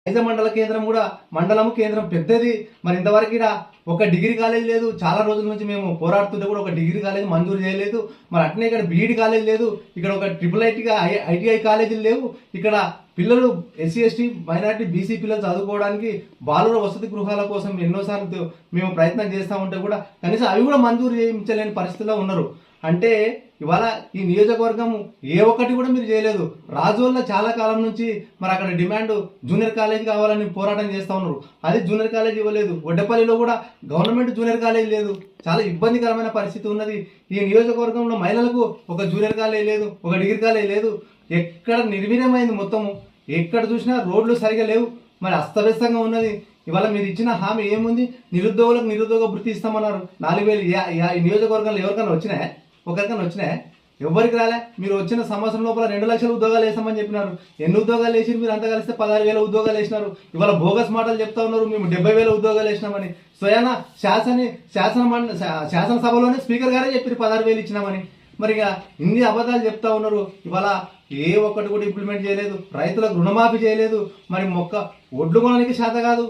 ఐజ మండల కేంద్రం కూడా మండలము కేంద్రం పెద్దది. మరి ఇంతవరకు ఇక్కడ ఒక డిగ్రీ కాలేజ్ లేదు. చాలా రోజుల నుంచి మేము పోరాడుతుంటే కూడా ఒక డిగ్రీ కాలేజ్ మంజూరు చేయలేదు. మరి అట్నే ఇక్కడ బీఈడి కాలేజ్ లేదు. ఇక్కడ ఒక ఐటీఐ కాలేజీలు లేవు. ఇక్కడ పిల్లలు ఎస్సీ ఎస్టీ మైనార్టీ బీసీ పిల్లలు చదువుకోవడానికి బాలుర వసతి గృహాల కోసం ఎన్నోసార్లు మేము ప్రయత్నం చేస్తూ ఉంటే కూడా కనీసం అవి కూడా మంజూరు చేయించలేని పరిస్థితిలో ఉన్నారు. అంటే ఇవాళ ఈ నియోజకవర్గం ఏ ఒక్కటి కూడా మీరు చేయలేదు. రాజోల్లో చాలా కాలం నుంచి మరి అక్కడ డిమాండ్ జూనియర్ కాలేజ్ కావాలని పోరాటం చేస్తూ ఉన్నారు. అది జూనియర్ కాలేజ్ ఇవ్వలేదు. వడ్డపల్లిలో కూడా గవర్నమెంట్ జూనియర్ కాలేజ్ లేదు. చాలా ఇబ్బందికరమైన పరిస్థితి ఉన్నది. ఈ నియోజకవర్గంలో మహిళలకు ఒక జూనియర్ కాలేజ్ లేదు, ఒక డిగ్రీ కాలేజ్ లేదు. ఎక్కడ నిర్వీర్యమైంది మొత్తము. ఎక్కడ చూసినా రోడ్లు సరిగా లేవు. మరి అస్తవ్యస్తంగా ఉన్నది. ఇవాళ మీరు ఇచ్చిన హామీ ఏముంది? నిరుద్యోగులకు నిరుద్యోగ వృత్తి ఇస్తామన్నారు. 4,000 ఈ నియోజకవర్గంలో ఎవరికైనా వచ్చినాయా? ఒకరికైనా వచ్చినాయా? ఎవరికి రాలే. మీరు వచ్చిన సంవత్సరం లోపల 2 లక్షల ఉద్యోగాలు వేస్తామని చెప్పినారు. ఎన్ని ఉద్యోగాలు వేసి మీరు అంతా కలిస్తే 16,000 ఉద్యోగాలు వేసినారు. ఇవాళ బోగస్ మాటలు చెప్తా ఉన్నారు, మేము 70,000 ఉద్యోగాలు వేసినామని. స్వయాన శాసనసభలోనే స్పీకర్ గారే చెప్పారు 16,000 ఇచ్చినామని. మరి ఇక ఇన్ని అబద్ధాలు చెప్తా ఉన్నారు. ఇవాళ ఏ ఒక్కటి కూడా ఇంప్లిమెంట్ చేయలేదు. రైతులకు రుణమాఫీ చేయలేదు. మరి ఒడ్లు కొనడానికి చేత కాదు,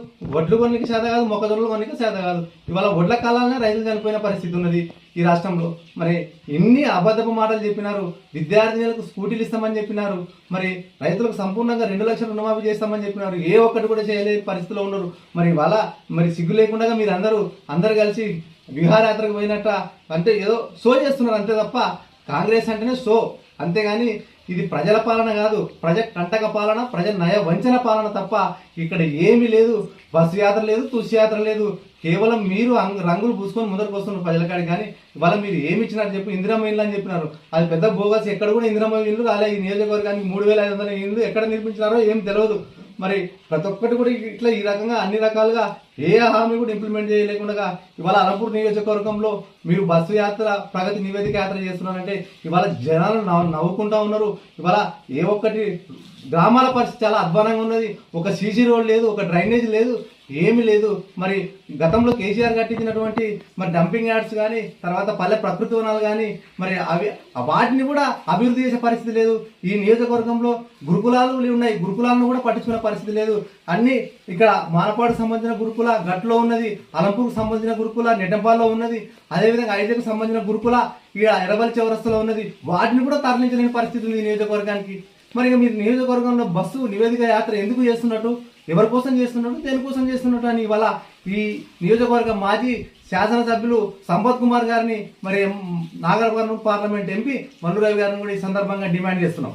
మొక్కజొన్నలు కొనడానికి చేత కాదు. ఇవాళ ఒడ్ల కాలాలనే రైతులు చనిపోయిన పరిస్థితి ఉన్నది ఈ రాష్ట్రంలో. మరి ఎన్ని అబద్ధపు మాటలు చెప్పినారు. విద్యార్థినులకు స్కూటీలు ఇస్తామని చెప్పినారు. మరి రైతులకు సంపూర్ణంగా 2 లక్షల రుణమాఫీ చేస్తామని చెప్పినారు. ఏ ఒక్కటి కూడా చేయలేని పరిస్థితిలో ఉన్నారు. మరి ఇవాళ మరి సిగ్గు లేకుండా మీరు అందరూ కలిసి విహారయాత్రకు పోయినట్ట అంటే ఏదో షో చేస్తున్నారు అంతే తప్ప కాంగ్రెస్ అంటేనే షో. అంతేగాని ఇది ప్రజల పాలన కాదు. ప్రజ కంటక పాలన, ప్రజ నయ వంచన పాలన తప్ప ఇక్కడ ఏమీ లేదు. బస్సు యాత్ర లేదు, తుసి యాత్ర లేదు. కేవలం మీరు రంగులు పూసుకొని ముందరకు వస్తున్నారు ప్రజలకాడికి. కానీ ఇవాళ మీరు ఏమి ఇచ్చినారు చెప్పి ఇందిరమ్మ ఇల్లు అని చెప్పినారు. అది పెద్ద బోగస్. ఎక్కడ కూడా ఇందిరమ్మ ఇల్లు రాలే. ఈ నియోజకవర్గానికి 3,500 ఇల్లు ఎక్కడ నిర్మించినారో ఏం తెలియదు. మరి ప్రతి ఒక్కటి కూడా ఇట్లా ఈ రకంగా అన్ని రకాలుగా ఏ హామీ కూడా ఇంప్లిమెంట్ చేయలేకుండా ఇవాళ అనంతపూర్ నియోజకవర్గంలో మీరు బస్సు యాత్ర, ప్రగతి నివేదిక యాత్ర చేస్తున్నారంటే ఇవాళ జనాలు నవ్వుకుంటా ఉన్నారు. ఇవాళ ఏ ఒక్కటి గ్రామాల పరిస్థితి చాలా అధ్వానంగా ఉన్నది. ఒక సీసీ రోడ్ లేదు, ఒక డ్రైనేజ్ లేదు, ఏమీ లేదు. మరి గతంలో కేసీఆర్ కట్టించినటువంటి మరి డంపింగ్ యార్డ్స్ కానీ, తర్వాత పల్లె ప్రకృతి వనాలు కానీ మరి వాటిని కూడా అభివృద్ధి చేసే పరిస్థితి లేదు. ఈ నియోజకవర్గంలో గురుకులాలు ఉన్నాయి. గురుకులాలను కూడా పట్టించుకునే పరిస్థితి లేదు. అన్ని ఇక్కడ మానపాడుకు సంబంధించిన గురుకుల గట్లో ఉన్నది, అలంపూర్కు సంబంధించిన గురుకుల నెట్టంపాల్లో ఉన్నది, అదేవిధంగా ఐజకు సంబంధించిన గురుకుల ఇక్కడ ఎర్రబల్లి చౌరస్తలో ఉన్నది. వాటిని కూడా తరలించలేని పరిస్థితి ఉంది ఈ నియోజకవర్గానికి. మరి మీరు నియోజకవర్గంలో బస్సు నివేదిక యాత్ర ఎందుకు చేస్తున్నట్టు, ఎవరి కోసం చేస్తున్నట్టు, దేనికోసం చేస్తున్నట్టు అని ఇవాళ ఈ నియోజకవర్గ మాజీ శాసనసభ్యులు సంపత్ కుమార్ గారిని, మరి నాగర్కర్నూలు పార్లమెంట్ ఎంపీ మల్లు రవి గారిని కూడా ఈ సందర్భంగా డిమాండ్ చేస్తున్నాం.